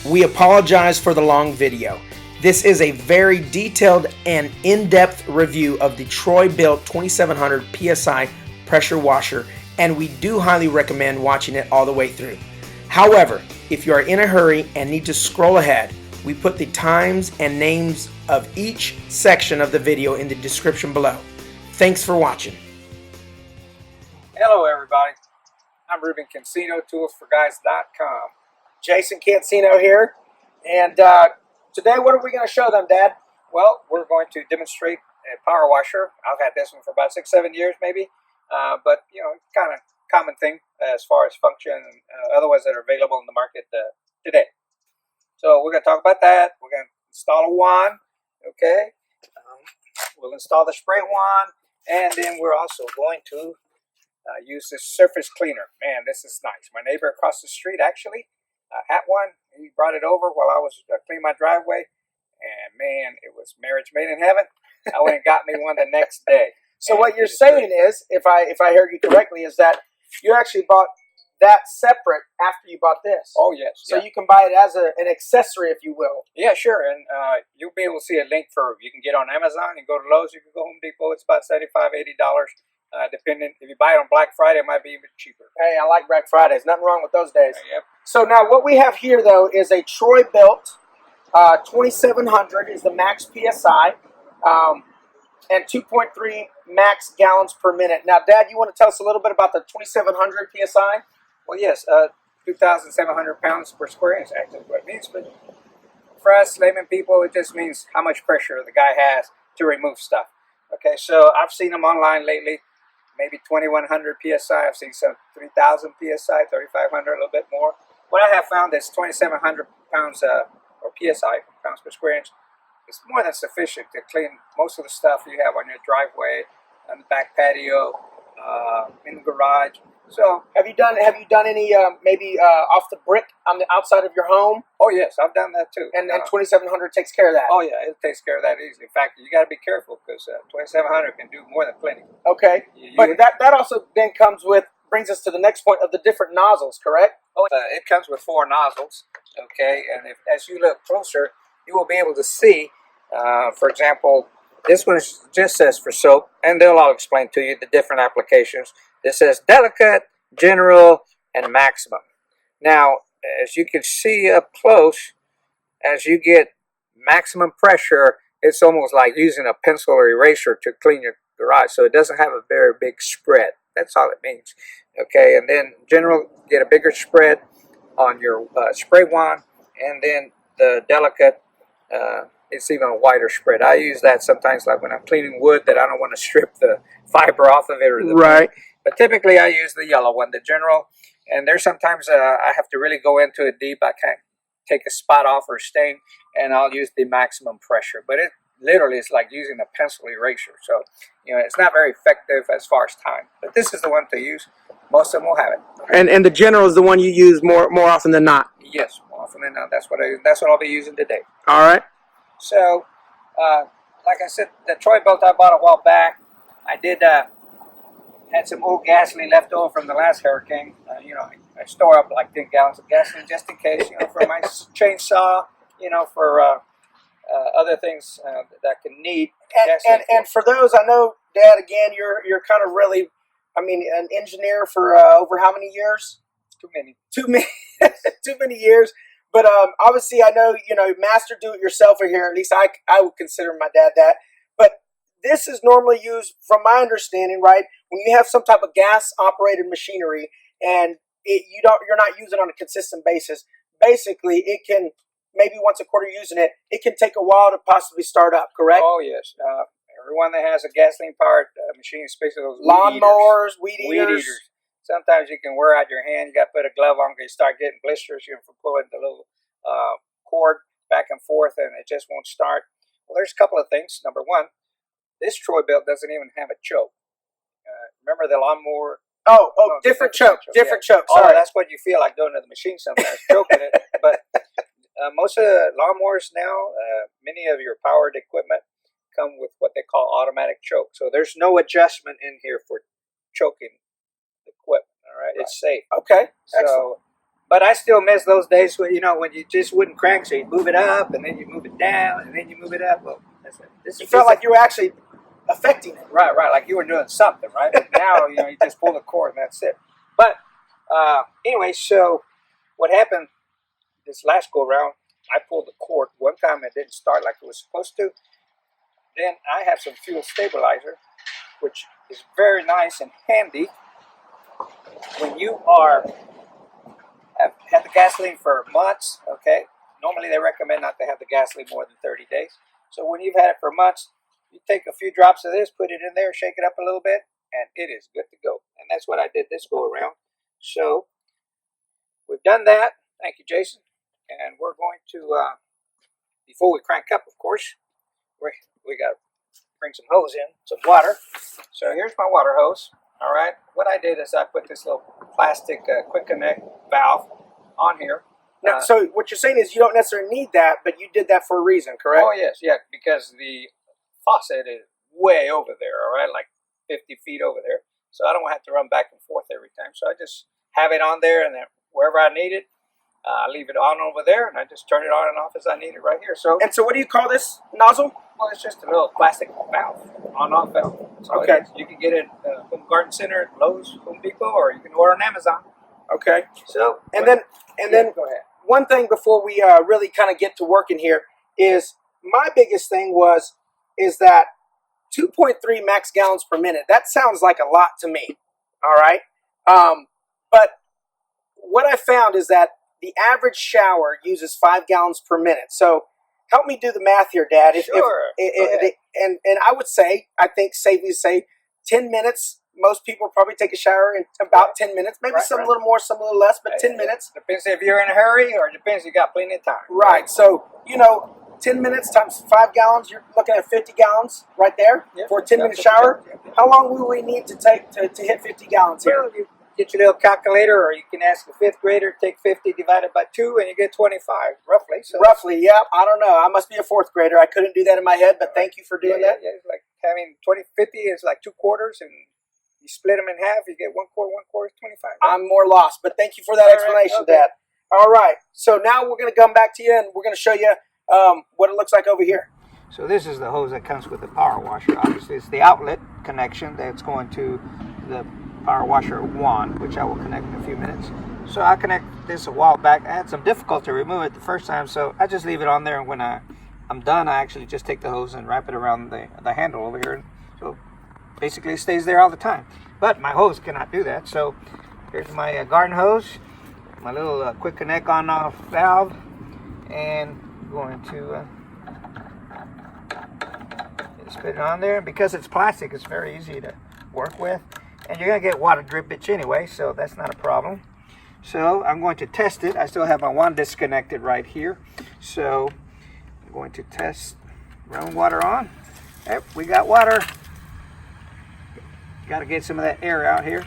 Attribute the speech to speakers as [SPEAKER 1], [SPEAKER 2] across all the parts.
[SPEAKER 1] We apologize for the long video. This is a very detailed and in-depth review of the Troy Bilt 2700 PSI pressure washer, and we do highly recommend watching it all the way through. However, if you are in a hurry and need to scroll ahead, we put the times and names of each section of the video in the description below. Thanks for watching.
[SPEAKER 2] Hello everybody, I'm Ruben Cancino, toolsforguys.com.
[SPEAKER 1] Jason Cancino here, and today what are we going to show them, Dad?
[SPEAKER 2] Well, we're going to demonstrate a power washer. I've had this one for about 6-7 years maybe, but you know, kind of common thing as far as function and other ones that are available in the market today. So we're going to talk about that. We're going to install a wand, okay? We'll install the spray wand, and then we're also going to use this surface cleaner. Man, this is nice. My neighbor across the street actually had one. He brought it over while I was cleaning my driveway, and man, it was marriage made in heaven. I went and got me one the next day.
[SPEAKER 1] So what you're saying is, if I heard you correctly, is that you actually bought that separate after you bought this.
[SPEAKER 2] Oh yes.
[SPEAKER 1] So you can buy it as an accessory, if you will.
[SPEAKER 2] Yeah, sure. And you'll be able to see a link for, you can get on Amazon, you can go to Lowe's, you can go Home Depot. It's about $75, $80. Depending, if you buy it on Black Friday, it might be even cheaper.
[SPEAKER 1] Hey, I like Black Fridays. Nothing wrong with those days.
[SPEAKER 2] Yep.
[SPEAKER 1] So now what we have here, though, is a Troy Bilt 2700 is the max PSI, and 2.3 max gallons per minute. Now, Dad, you want to tell us a little bit about the 2700 PSI?
[SPEAKER 2] Well, yes, 2,700 pounds per square inch, actually what it means. But for us layman people, it just means how much pressure the guy has to remove stuff. Okay, so I've seen them online lately. Maybe 2,100 PSI. I've seen some 3,000 PSI, 3,500, a little bit more. What I have found is 2,700 pounds or PSI, pounds per square inch, is more than sufficient to clean most of the stuff you have on your driveway, on the back patio, in the garage. So,
[SPEAKER 1] have you done any maybe off the brick on the outside of your home?
[SPEAKER 2] Oh yes, I've done that too.
[SPEAKER 1] And 2,700 takes care of that.
[SPEAKER 2] Oh yeah, it takes care of that easily. In fact, you got to be careful because 2,700 can do more than plenty.
[SPEAKER 1] Okay, but that also then brings us to the next point of the different nozzles, correct?
[SPEAKER 2] Oh, it comes with 4 nozzles. Okay, and as you look closer, you will be able to see, for example, this one just says for soap, and they'll all explain to you the different applications. This says delicate, general, and maximum. Now, as you can see up close, as you get maximum pressure, it's almost like using a pencil or eraser to clean your garage. So it doesn't have a very big spread. That's all it means. Okay, and then general, get a bigger spread on your spray wand, and then the delicate, it's even a wider spread. I use that sometimes, like when I'm cleaning wood that I don't want to strip the fiber off of it or the
[SPEAKER 1] right.
[SPEAKER 2] Paint. But typically I use the yellow one, the general. And there's sometimes I have to really go into it deep. I can't take a spot off or stain, and I'll use the maximum pressure. But it literally is like using a pencil eraser. So, you know, it's not very effective as far as time. But this is the one to use. Most of them will have it.
[SPEAKER 1] And the general is the one you use more often than not.
[SPEAKER 2] Yes, more often than not. That's what I'll be using today.
[SPEAKER 1] All right.
[SPEAKER 2] So, like I said, the Troy Bilt I bought a while back. I did had some old gasoline left over from the last hurricane. You know, I store up like 10 gallons of gasoline just in case. You know, for my chainsaw. You know, for other things that I can need.
[SPEAKER 1] And for those, I know, Dad. Again, you're kind of really, I mean, an engineer for over how many years?
[SPEAKER 2] Too many.
[SPEAKER 1] Too many years. But obviously, I know, you know, master do-it-yourselfer here. At least I would consider my dad that. But this is normally used, from my understanding, right, when you have some type of gas-operated machinery and you're not using it on a consistent basis. Basically, it can, maybe once a quarter using it, it can take a while to possibly start up, correct?
[SPEAKER 2] Oh, yes. Everyone that has a gasoline-powered machine, especially those
[SPEAKER 1] lawnmowers, weed eaters.
[SPEAKER 2] Sometimes you can wear out your hand. You got to put a glove on because you start getting blisters, you know, from pulling the little cord back and forth, and it just won't start. Well, there's a couple of things. Number one, this Troy Bilt doesn't even have a choke. Remember the lawnmower?
[SPEAKER 1] Oh, different choke. Different choke. Sorry.
[SPEAKER 2] Oh, that's what you feel like doing to the machine sometimes, choking it. But most of the lawnmowers now, many of your powered equipment come with what they call automatic choke. So there's no adjustment in here for choking equipment. All right, it's safe.
[SPEAKER 1] Okay.
[SPEAKER 2] So But I still miss those days when, you know, when you just wouldn't crank, so you move it up, and then you move it down, and then you move it up. Well,
[SPEAKER 3] You felt like you were actually affecting it.
[SPEAKER 2] right, like you were doing something, right? But now, you know, you just pull the cord and that's it. But anyway, so what happened this last go around, I pulled the cord. One time it didn't start like it was supposed to. Then I have some fuel stabilizer, which is very nice and handy when you have had the gasoline for months. Okay, normally they recommend not to have the gasoline more than 30 days. So when you've had it for months, you take a few drops of this, put it in there, shake it up a little bit, and it is good to go. And that's what I did this go around. So we've done that. Thank you, Jason. And we're going to, before we crank up, of course, we got to bring some hose in, some water. So here's my water hose. All right. What I did is I put this little plastic quick connect valve on here.
[SPEAKER 3] Now, so what you're saying is you don't necessarily need that, but you did that for a reason, correct?
[SPEAKER 2] Oh, yes, yeah, because the faucet is way over there, all right, like 50 feet over there. So I don't have to run back and forth every time. So I just have it on there, and then wherever I need it, I leave it on over there, and I just turn it on and off as I need it right here. So,
[SPEAKER 3] And so what do you call this nozzle?
[SPEAKER 2] well, it's just a little plastic valve, on-off valve. So
[SPEAKER 3] Okay.
[SPEAKER 2] you can get it at Home Garden Center, Lowe's, Home Depot, or you can order on Amazon.
[SPEAKER 3] Okay.
[SPEAKER 2] So,
[SPEAKER 3] And then
[SPEAKER 2] go ahead.
[SPEAKER 3] one thing before we really kind of get to work in here is my biggest thing is that 2.3 max gallons per minute. That sounds like a lot to me. All right. But what I found is that the average shower uses 5 gallons per minute. So help me do the math here, Dad.
[SPEAKER 2] Sure.
[SPEAKER 3] And I would say, I think safely say 10 minutes. Most people probably take a shower in about 10 minutes. Maybe some a little more, some a little less, but 10 minutes.
[SPEAKER 2] Depends if you're in a hurry, or depends if you got plenty of time.
[SPEAKER 3] Right. So, 10 minutes times 5 gallons, you're looking at 50 gallons right there for a 10-minute shower. How long will we need to take to hit 50 gallons here?
[SPEAKER 2] Well, you get your little calculator, or you can ask a fifth grader, take 50 divided by 2, and you get 25, roughly. So
[SPEAKER 3] Roughly, yeah. I don't know. I must be a fourth grader. I couldn't do that in my head, but thank you for doing that.
[SPEAKER 2] Yeah, it's like having 50 is like 2 quarters, and you split them in half, you get 1 quarter is 25. Right?
[SPEAKER 3] I'm more lost, but thank you for that explanation, Dad. All right. So now we're going to come back to you, and we're going to show you what it looks like over here.
[SPEAKER 2] So this is the hose that comes with the power washer. Obviously, it's the outlet connection that's going to the power washer 1, which I will connect in a few minutes. So I connected this a while back. I had some difficulty to remove it the first time, so I just leave it on there, and when I'm done, I actually just take the hose and wrap it around the handle over here. So basically it stays there all the time. But my hose cannot do that. So here's my garden hose, my little quick connect on-off valve, and I'm going to just put it on there. Because it's plastic, it's very easy to work with, and you're going to get water drippage anyway, so that's not a problem. So I'm going to test it. I still have my one disconnected right here, so I'm going to test, run water on. Yep, we got water. Got to get some of that air out here.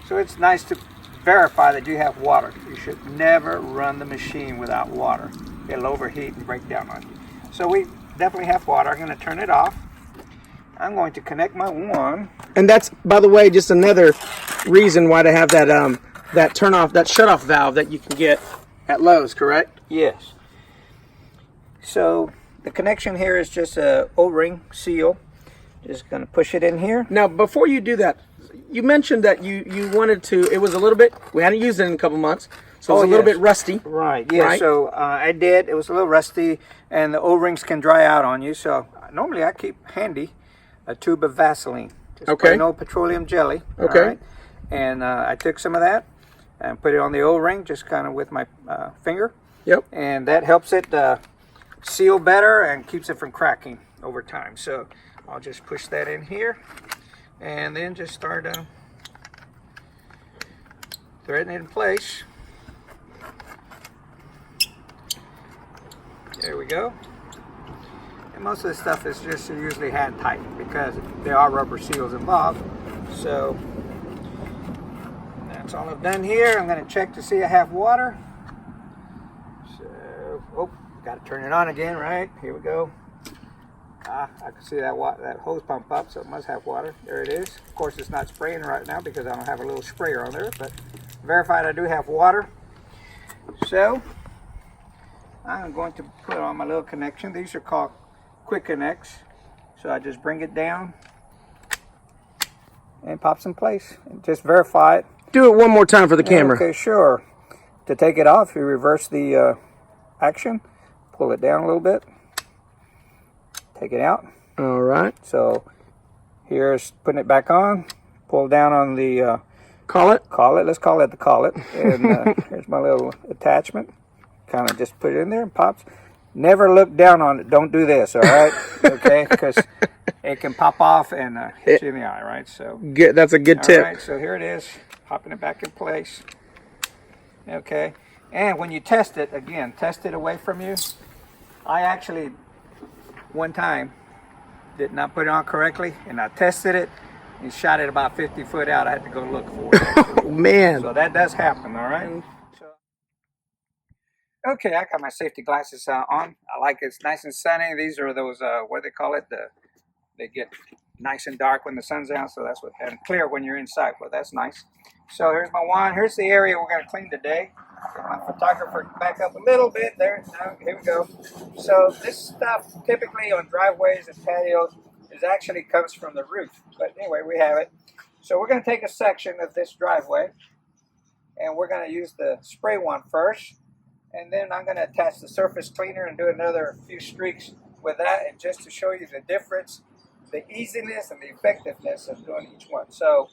[SPEAKER 2] So it's nice to verify that you have water. You should never run the machine without water. It'll overheat and break down on you. So we definitely have water. I'm going to turn it off. I'm going to connect my one.
[SPEAKER 3] And that's, by the way, just another reason why to have that that turn off, that shut off valve that you can get at Lowe's, correct?
[SPEAKER 2] Yes. So the connection here is just a O-ring seal. Just going to push it in here.
[SPEAKER 3] Now, before you do that, you mentioned that you wanted to, it was a little bit, we hadn't used it in a couple months, so it was a little bit rusty.
[SPEAKER 2] Right, yeah,
[SPEAKER 3] right?
[SPEAKER 2] So I did. It was a little rusty, and the O-rings can dry out on you. So normally I keep handy a tube of Vaseline. Just plain old petroleum jelly.
[SPEAKER 3] Okay.
[SPEAKER 2] All right? And I took some of that and put it on the O-ring, just kind of with my finger.
[SPEAKER 3] Yep.
[SPEAKER 2] And that helps it seal better and keeps it from cracking over time. So I'll just push that in here, and then just start threading it in place. There we go. And most of the stuff is just usually hand tight because there are rubber seals involved. So that's all I've done here. I'm going to check to see I have water. So, got to turn it on again, right? Here we go. I can see that hose pump up, so it must have water. There it is. Of course, it's not spraying right now because I don't have a little sprayer on there, but verified I do have water. So I'm going to put on my little connection. These are called quick connects. So I just bring it down and it pops in place. And just verify it.
[SPEAKER 1] Do it one more time for the camera.
[SPEAKER 2] Okay, sure. To take it off, you reverse the action, pull it down a little bit, take it out.
[SPEAKER 1] All right.
[SPEAKER 2] So here's putting it back on. Pull down on the
[SPEAKER 1] collet.
[SPEAKER 2] Let's call it the collet. And here's my little attachment. Kind of just put it in there and pops. Never look down on it. Don't do this, all right? Okay, because it can pop off and hit you in the eye, right? So
[SPEAKER 1] good. That's a good tip.
[SPEAKER 2] All right, so here it is, popping it back in place. Okay, and when you test it, again, test it away from you. I actually, one time, did not put it on correctly, and I tested it and shot it about 50 foot out. I had to go look for it.
[SPEAKER 1] Oh, man.
[SPEAKER 2] So that does happen, all right? Okay, I got my safety glasses on. I like it's nice and sunny. These are those, what do they call it? They get nice and dark when the sun's out, so that's what, and clear when you're inside, well, that's nice. So here's my wand. Here's the area we're going to clean today. Get my photographer back up a little bit there. Now, here we go. So this stuff, typically on driveways and patios, actually comes from the roof. But anyway, we have it. So we're going to take a section of this driveway, and we're going to use the spray wand first. And then I'm going to attach the surface cleaner and do another few streaks with that, and just to show you the difference, the easiness and the effectiveness of doing each one. So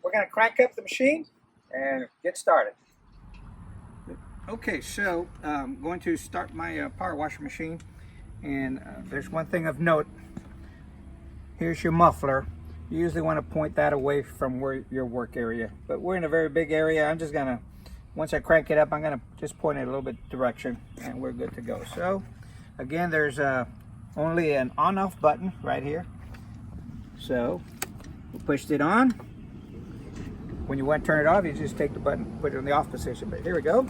[SPEAKER 2] we're going to crank up the machine and get started. Okay, so I'm going to start my power washer machine, and there's one thing of note. Here's your muffler. You usually want to point that away from where your work area, but we're in a very big area. I'm just going to, once I crank it up, I'm going to just point it a little bit direction, and we're good to go. So again, there's only an on-off button right here. So we pushed it on. When you want to turn it off, you just take the button, put it in the off position. But here we go.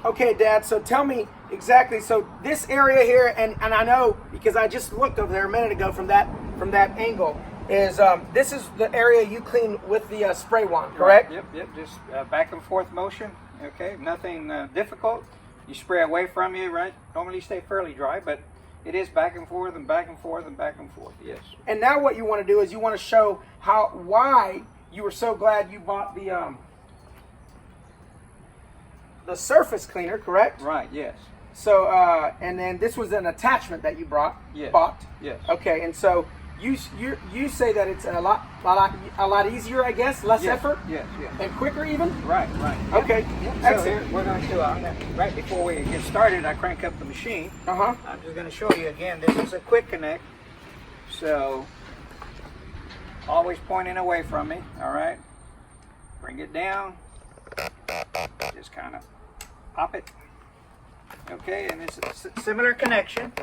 [SPEAKER 3] Okay, Dad, so tell me exactly, so this area here, and I know because I just looked over there a minute ago from that angle, is this is the area you clean with the spray wand, correct?
[SPEAKER 2] Right. Yep, just back and forth motion, okay, nothing difficult. You spray away from you, right? Normally stay fairly dry, but it is back and forth and back and forth and back and forth, yes.
[SPEAKER 3] And now what you want to do is you want to show why you were so glad you bought the surface cleaner, correct?
[SPEAKER 2] Right, yes.
[SPEAKER 3] So, and then this was an attachment that you bought.
[SPEAKER 2] Yes.
[SPEAKER 3] Okay, and so you say that it's a lot easier, I guess, less effort.
[SPEAKER 2] Yes.
[SPEAKER 3] And quicker even.
[SPEAKER 2] Right.
[SPEAKER 3] Okay.
[SPEAKER 2] Yep. So here we're going to right before we get started, I crank up the machine. I'm just going to show you again. This is a quick connect, so always pointing away from me. All right. Bring it down. Just kind of pop it. Okay, and it's a similar connection.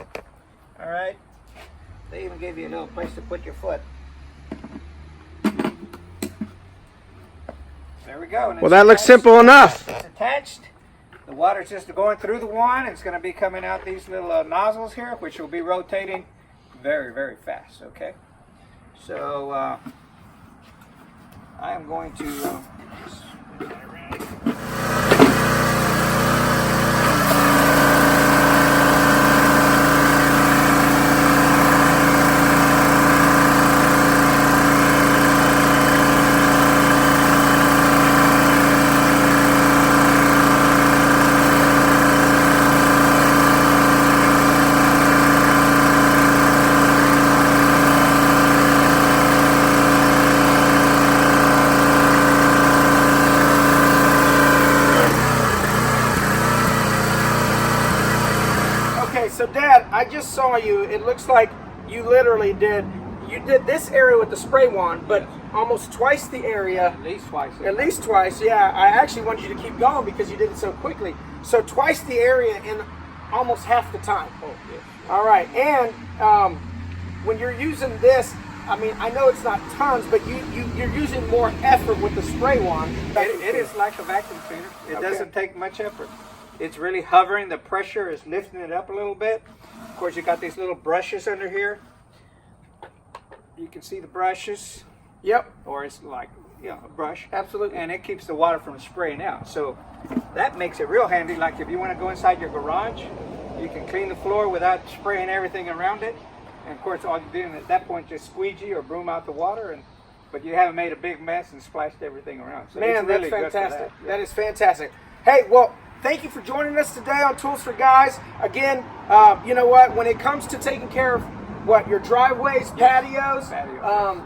[SPEAKER 2] All right. They even gave you a little place to put your foot. There we go.
[SPEAKER 1] Well, that looks simple enough.
[SPEAKER 2] It's attached. The water's just going through the wand. It's going to be coming out these little nozzles here, which will be rotating very, very fast. Okay. So I am going to.
[SPEAKER 3] So Dad, I just saw you. It looks like you literally did this area with the spray wand, but almost twice the area.
[SPEAKER 2] At least twice.
[SPEAKER 3] At least twice, yeah. I actually wanted you to keep going because you did it so quickly. So twice the area in almost half the time.
[SPEAKER 2] Oh, yes.
[SPEAKER 3] All right, and when you're using this, I mean, I know it's not tons, but you're using more effort with the spray wand.
[SPEAKER 2] It is like a vacuum cleaner. It
[SPEAKER 3] Okay.
[SPEAKER 2] doesn't take much effort. It's really hovering. The pressure is lifting it up a little bit. Of course, you got these little brushes under here. You can see the brushes,
[SPEAKER 3] Yep,
[SPEAKER 2] or it's like, you know, a brush.
[SPEAKER 3] absolutely.
[SPEAKER 2] And it keeps the water from spraying out. So that makes it real handy. Like if you want to go inside your garage, you can clean the floor without spraying everything around it. And of course, all you're doing at that point is just squeegee or broom out the water, but you haven't made a big mess and splashed everything around. So
[SPEAKER 3] Man,
[SPEAKER 2] it's really
[SPEAKER 3] that's
[SPEAKER 2] good for
[SPEAKER 3] fantastic.
[SPEAKER 2] that.
[SPEAKER 3] That is fantastic. Hey, well, thank you for joining us today on Tools for Guys. Again, you know what? When it comes to taking care of your driveways, patios,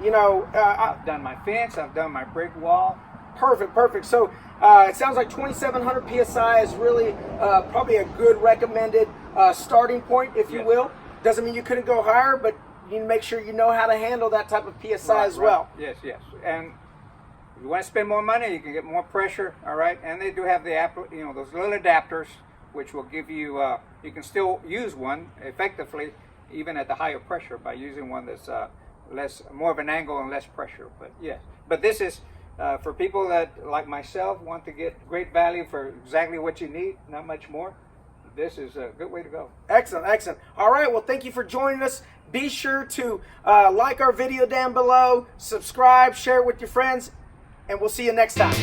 [SPEAKER 3] you know,
[SPEAKER 2] I've done my fence. I've done my brick wall.
[SPEAKER 3] perfect. So it sounds like 2,700 psi is really probably a good recommended starting point, if you
[SPEAKER 2] Yes.
[SPEAKER 3] will. Doesn't mean you couldn't go higher, but you need to make sure you know how to handle that type of psi as well.
[SPEAKER 2] Yes. And if you want to spend more money, you can get more pressure. All right. And they do have the those little adapters, which will give you. You can still use one effectively, even at the higher pressure, by using one that's more of an angle and less pressure. But yes. But this is for people that, like myself, want to get great value for exactly what you need, not much more. This is a good way to go.
[SPEAKER 3] Excellent. All right, well, thank you for joining us. Be sure to like our video down below, subscribe, share it with your friends, and we'll see you next time.